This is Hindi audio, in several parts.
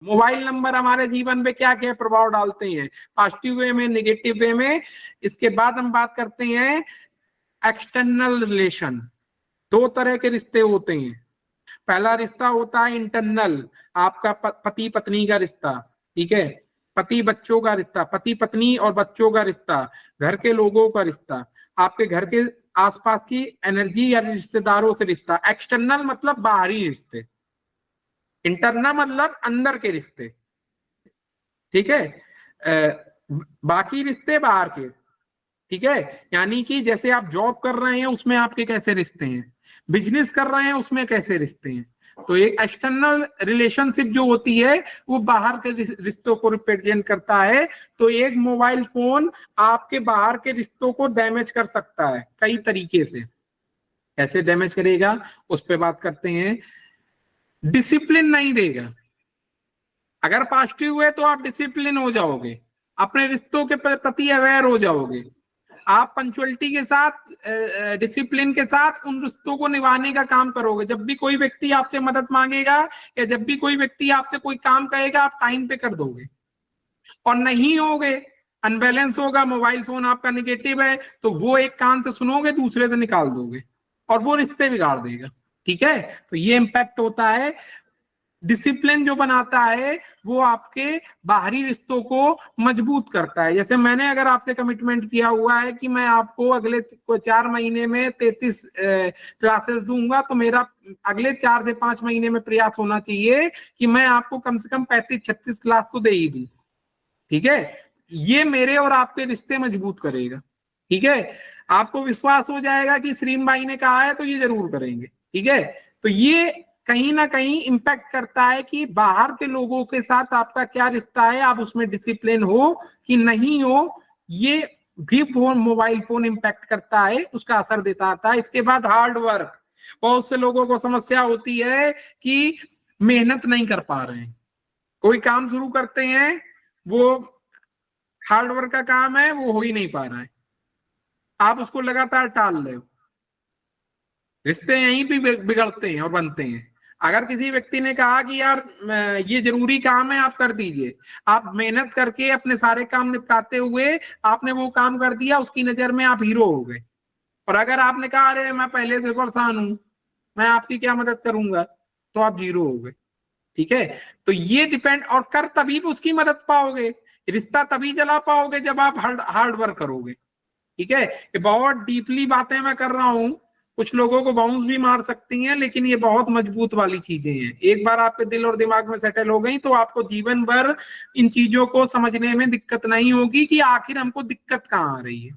मोबाइल नंबर हमारे जीवन पे क्या क्या प्रभाव डालते हैं, पॉजिटिव वे में, नेगेटिव वे में। इसके बाद हम बात करते हैं एक्सटर्नल रिलेशन। दो तरह के रिश्ते होते हैं। पहला रिश्ता होता है इंटरनल, आपका पति पत्नी का रिश्ता, ठीक है, पति बच्चों का रिश्ता, पति पत्नी और बच्चों का रिश्ता, घर के लोगों का रिश्ता, आपके घर के आसपास की एनर्जी या रिश्तेदारों से रिश्ता। एक्सटर्नल मतलब बाहरी रिश्ते, इंटरनल मतलब अंदर के रिश्ते, ठीक है। बाकी रिश्ते बाहर के, ठीक है। यानी कि जैसे आप जॉब कर रहे हैं उसमें आपके कैसे रिश्ते हैं, बिजनेस कर रहे हैं उसमें कैसे रिश्ते हैं। तो एक एक्सटर्नल रिलेशनशिप जो होती है वो बाहर के रिश्तों को रिप्रेजेंट करता है। तो एक मोबाइल फोन आपके बाहर के रिश्तों को डैमेज कर सकता है कई तरीके से। कैसे डैमेज करेगा उस पर बात करते हैं। डिसिप्लिन नहीं देगा। अगर पॉजिटिव है तो आप डिसिप्लिन हो जाओगे, अपने रिश्तों के प्रति अवेयर हो जाओगे, आप पंचुअलिटी के साथ, डिसिप्लिन के साथ उन रिश्तों को निभाने का काम करोगे। जब भी कोई व्यक्ति आपसे मदद मांगेगा या जब भी कोई व्यक्ति आपसे कोई काम कहेगा आप टाइम पे कर दोगे। और नहीं होगे, अनबैलेंस होगा, मोबाइल फोन आपका निगेटिव है, तो वो एक कान से सुनोगे दूसरे से निकाल दोगे और वो रिश्ते बिगाड़ देगा, ठीक है। तो ये इम्पैक्ट होता है। डिसिप्लिन जो बनाता है वो आपके बाहरी रिश्तों को मजबूत करता है। जैसे मैंने अगर आपसे कमिटमेंट किया हुआ है कि मैं आपको अगले 4 महीने में 33 क्लासेस दूंगा, तो मेरा अगले 4 से 5 महीने में प्रयास होना चाहिए कि मैं आपको कम से कम 35-36 क्लास तो दे ही दूं, ठीक है। ये मेरे और आपके रिश्ते मजबूत करेगा, ठीक है। आपको विश्वास हो जाएगा कि श्रीम भाई ने कहा है तो ये जरूर करेंगे, ठीक है। तो ये कहीं ना कहीं इंपैक्ट करता है कि बाहर के लोगों के साथ आपका क्या रिश्ता है, आप उसमें डिसिप्लिन हो कि नहीं हो, ये भी फोन, मोबाइल फोन इंपैक्ट करता है, उसका असर देता आता है। इसके बाद हार्ड वर्क। बहुत से लोगों को समस्या होती है कि मेहनत नहीं कर पा रहे हैं, कोई काम शुरू करते हैं, वो हार्ड वर्क का काम है, वो हो ही नहीं पा रहा है, आप उसको लगातार टाल रहे हो, रिश्ते यहीं भी बिगड़ते हैं और बनते हैं। अगर किसी व्यक्ति ने कहा कि यार ये जरूरी काम है आप कर दीजिए, आप मेहनत करके अपने सारे काम निपटाते हुए आपने वो काम कर दिया, उसकी नजर में आप हीरो हो गए। और अगर आपने कहा अरे मैं पहले से परेशान हूं, मैं आपकी क्या मदद करूंगा, तो आप जीरो हो गए, ठीक है। तो ये डिपेंड, और कर तभी भी उसकी मदद पाओगे, रिश्ता तभी चला पाओगे जब आप हार्ड वर्क करोगे, ठीक है। ये बहुत डीपली बातें मैं कर रहा हूं, कुछ लोगों को बाउंस भी मार सकती हैं, लेकिन ये बहुत मजबूत वाली चीजें हैं। एक बार आपके दिल और दिमाग में सेटल हो गई तो आपको जीवन भर इन चीजों को समझने में दिक्कत नहीं होगी कि आखिर हमको दिक्कत कहाँ आ रही है।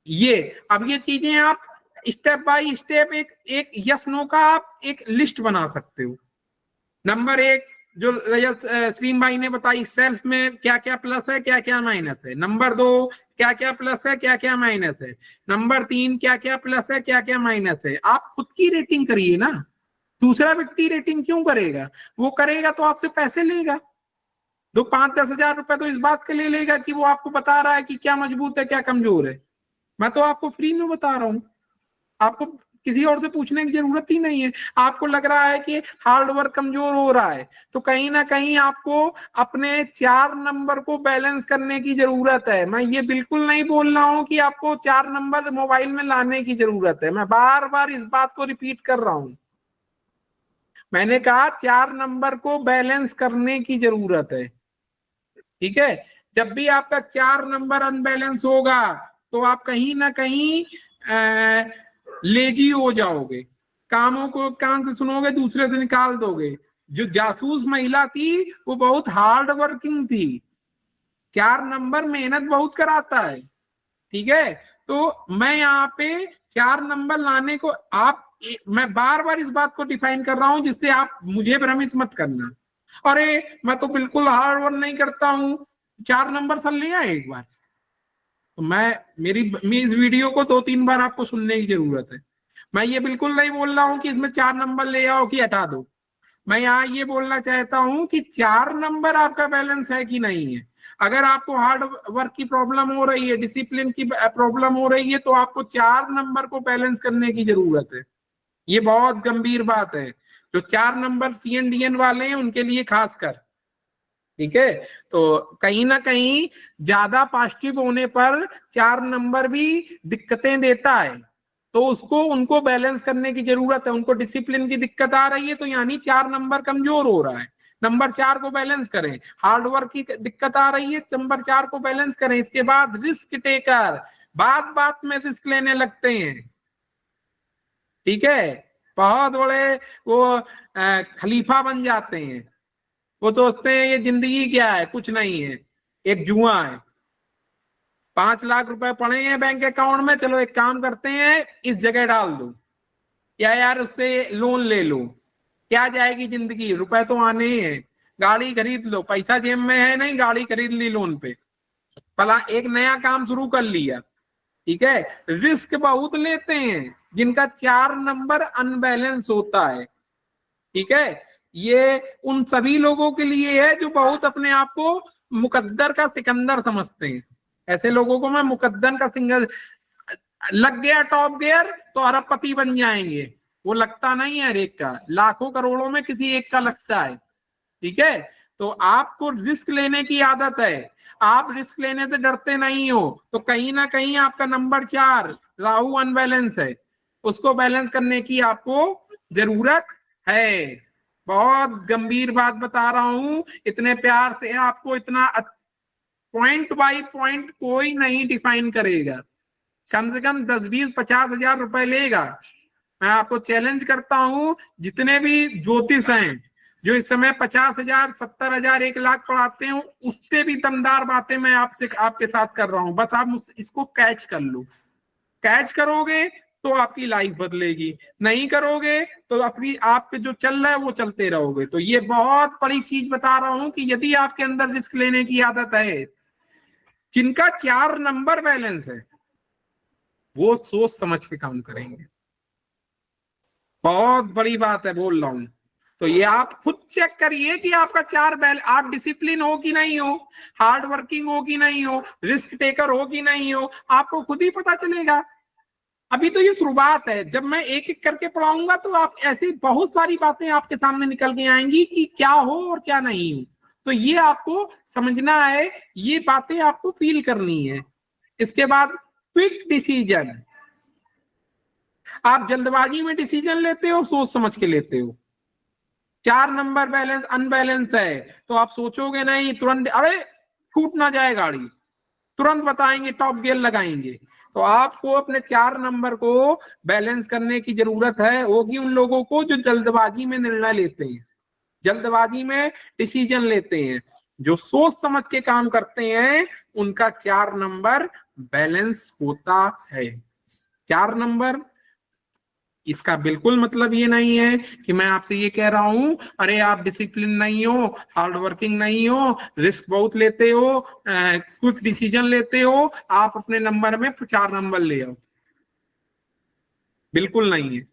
ये अब ये चीजें आप स्टेप बाय स्टेप एक यस नो का आप एक लिस्ट बना सकते हो। नंबर 1 जो रजत श्रीम भाई ने बताई, सेल्फ में क्या क्या प्लस है क्या क्या माइनस है। नंबर 2 क्या क्या प्लस है क्या क्या माइनस है। नंबर 3 क्या क्या प्लस है क्या क्या माइनस है। आप खुद की रेटिंग करिए ना, दूसरा व्यक्ति रेटिंग क्यों करेगा, वो करेगा तो आपसे पैसे लेगा, 5-10 हजार रुपए तो इस बात के लिए लेगा कि वो आपको बता रहा है कि क्या मजबूत है क्या कमजोर है। मैं तो आपको फ्री में बता रहा हूं, आपको किसी और से पूछने की जरूरत ही नहीं है। आपको लग रहा है कि हार्ड वर्क कमजोर हो रहा है, तो कहीं ना कहीं आपको अपने 4 नंबर को बैलेंस करने की जरूरत है। मैं ये बिल्कुल नहीं बोल रहा हूं कि आपको 4 नंबर मोबाइल में लाने की जरूरत है, मैं बार बार इस बात को रिपीट कर रहा हूं। मैंने कहा 4 नंबर को बैलेंस करने की जरूरत है, ठीक है। जब भी आपका 4 नंबर अनबैलेंस होगा तो आप कहीं ना कहीं लेजी हो जाओगे, कामों को कान से सुनोगे दूसरे से निकाल दोगे। जो जासूस महिला थी वो बहुत हार्ड वर्किंग थी, 4 नंबर मेहनत बहुत कराता है, ठीक है। तो मैं यहाँ पे 4 नंबर लाने को मैं बार बार इस बात को डिफाइन कर रहा हूं जिससे आप मुझे भ्रमित मत करना। अरे मैं तो बिल्कुल हार्ड वर्क नहीं करता हूं, 4 नंबर सर ले आए एक बार, तो मैं इस वीडियो को 2-3 बार आपको सुनने की जरूरत है। मैं ये बिल्कुल नहीं बोल रहा हूं कि इसमें 4 नंबर ले आओ कि हटा दो। मैं यहाँ ये बोलना चाहता हूं कि 4 नंबर आपका बैलेंस है कि नहीं है। अगर आपको हार्ड वर्क की प्रॉब्लम हो रही है, डिसिप्लिन की प्रॉब्लम हो रही है, तो आपको 4 नंबर को बैलेंस करने की जरूरत है। ये बहुत गंभीर बात है। जो 4 नंबर CNDN वाले हैं उनके लिए खासकर ठीक है, तो कहीं ना कहीं ज्यादा पॉजिटिव होने पर 4 नंबर भी दिक्कतें देता है, तो उसको उनको बैलेंस करने की जरूरत है। उनको डिसिप्लिन की दिक्कत आ रही है तो यानी 4 नंबर कमजोर हो रहा है, नंबर 4 को बैलेंस करें। हार्ड वर्क की दिक्कत आ रही है, नंबर 4 को बैलेंस करें। इसके बाद रिस्क टेकर, बात बात में रिस्क लेने लगते हैं, ठीक है, बहुत बड़े वो खलीफा बन जाते हैं। वो सोचते हैं ये जिंदगी क्या है, कुछ नहीं है, एक जुआ है। 5 लाख रुपए पड़े हैं बैंक अकाउंट में, चलो एक काम करते हैं इस जगह डाल दो, या यार उससे लोन ले लो, क्या जाएगी जिंदगी, रुपए तो आने ही है, गाड़ी खरीद लो, पैसा जेब में है नहीं, गाड़ी खरीद ली लोन पे, भला एक नया काम शुरू कर लिया, ठीक है। रिस्क बहुत लेते हैं जिनका 4 नंबर अनबैलेंस होता है, ठीक है। ये उन सभी लोगों के लिए है जो बहुत अपने आप को मुकद्दर का सिकंदर समझते हैं। ऐसे लोगों को मैं मुकद्दर का सिंगल, लग गया टॉप गियर तो अरबपति बन जाएंगे, वो लगता नहीं है हर एक का, लाखों करोड़ों में किसी एक का लगता है, ठीक है। तो आपको रिस्क लेने की आदत है, आप रिस्क लेने से डरते नहीं हो, तो कहीं ना कहीं आपका नंबर 4 राहु अनबैलेंस है, उसको बैलेंस करने की आपको जरूरत है। बहुत गंभीर बात बता रहा हूं, इतने प्यार से आपको, इतना पॉइंट बाय पॉइंट कोई नहीं डिफाइन करेगा, कम से कम 10-20-50 हजार रुपए लेगा। मैं आपको चैलेंज करता हूं, जितने भी ज्योतिष हैं जो इस समय 50,000, 70,000, 1 लाख पढ़ाते हैं, उससे भी दमदार बातें मैं आपसे आपके साथ कर रहा हूं। बस आप इसको कैच कर लो, कैच करोगे तो आपकी लाइफ बदलेगी, नहीं करोगे तो अपनी आपके जो चल रहा है वो चलते रहोगे। तो ये बहुत बड़ी चीज बता रहा हूं कि यदि आपके अंदर रिस्क लेने की आदत है, जिनका 4 नंबर बैलेंस है, वो सोच समझ के काम करेंगे। बहुत बड़ी बात है बोल रहा हूं। तो ये आप खुद चेक करिए कि आपका 4 बैल, आप डिसिप्लिन हो कि नहीं हो, हार्ड वर्किंग हो कि नहीं हो, रिस्क टेकर हो कि नहीं हो, आपको खुद ही पता चलेगा। अभी तो ये शुरुआत है, जब मैं एक एक करके पढ़ाऊंगा तो आप ऐसी बहुत सारी बातें आपके सामने निकल के आएंगी कि क्या हो और क्या नहीं हो। तो ये आपको समझना है, ये बातें आपको फील करनी है। इसके बाद क्विक डिसीजन, आप जल्दबाजी में डिसीजन लेते हो, सोच समझ के लेते हो। 4 नंबर बैलेंस अनबैलेंस है तो आप सोचोगे नहीं, तुरंत अरे छूट ना जाए गाड़ी, तुरंत बताएंगे, टॉप गियर लगाएंगे। तो आपको अपने 4 नंबर को बैलेंस करने की जरूरत है, होगी उन लोगों को जो जल्दबाजी में निर्णय लेते हैं, जल्दबाजी में डिसीजन लेते हैं। जो सोच समझ के काम करते हैं उनका 4 नंबर बैलेंस होता है। 4 नंबर, इसका बिल्कुल मतलब ये नहीं है कि मैं आपसे ये कह रहा हूं अरे आप डिसिप्लिन नहीं हो, हार्ड वर्किंग नहीं हो, रिस्क बहुत लेते हो, क्विक डिसीजन लेते हो, आप अपने नंबर में 4 नंबर ले आओ, बिल्कुल नहीं है।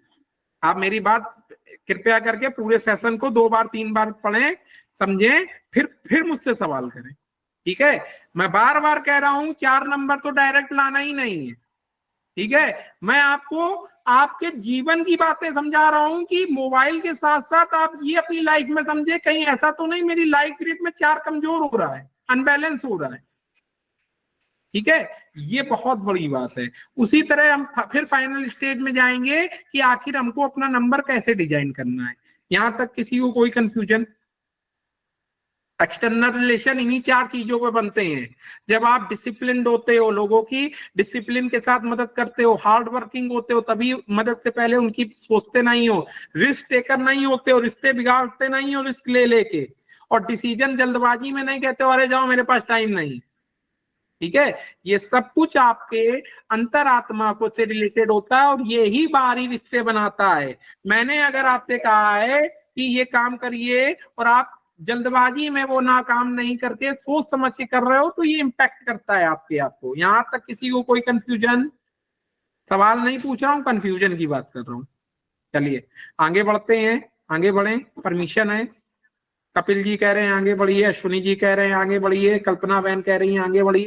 आप मेरी बात कृपया करके पूरे सेशन को 2 बार 3 बार पढ़ें, समझें, फिर मुझसे सवाल करें, ठीक है। मैं बार बार कह रहा हूं 4 नंबर तो डायरेक्ट लाना ही नहीं है, ठीक है। मैं आपको आपके जीवन की बातें समझा रहा हूं कि मोबाइल के साथ साथ आप ये अपनी लाइफ में समझे, कहीं ऐसा तो नहीं मेरी लाइफ ग्रिड में 4 कमजोर हो रहा है, अनबैलेंस हो रहा है, ठीक है। ये बहुत बड़ी बात है। उसी तरह हम फिर फाइनल स्टेज में जाएंगे कि आखिर हमको अपना नंबर कैसे डिजाइन करना है। यहां तक किसी को कोई कंफ्यूजन? एक्सटर्नल रिलेशन इन्हीं 4 चीजों पे बनते हैं। जब आप डिसिप्लिन होते हो, लोगों की डिसिप्लिन के साथ मदद करते हो, हार्ड वर्किंग होते हो, तभी मदद से पहले उनकी सोचते नहीं हो, रिस्क टेकर नहीं होते हो, रिश्ते बिगाड़ते नहीं हो रिस्क ले लेके, और डिसीजन जल्दबाजी में नहीं कहते हो अरे जाओ मेरे पास टाइम नहीं, ठीक है। ये सब कुछ आपके अंतरात्मा को से रिलेटेड होता है और ये ही बाहरी रिश्ते बनाता है। मैंने अगर आपसे कहा है कि ये काम करिए और आप जल्दबाजी में वो ना काम नहीं करके सोच समझ के कर रहे हो, तो ये इम्पैक्ट करता है आपको। यहां तक किसी को कोई कंफ्यूजन? सवाल नहीं पूछ रहा हूँ, कंफ्यूजन की बात कर रहा हूँ। चलिए आगे बढ़ते हैं, आगे बढ़े, परमिशन है। कपिल जी कह रहे हैं आगे बढ़िए, अश्विनी जी कह रहे हैं आगे बढ़िए, कल्पना बहन कह रही है आगे बढ़िए।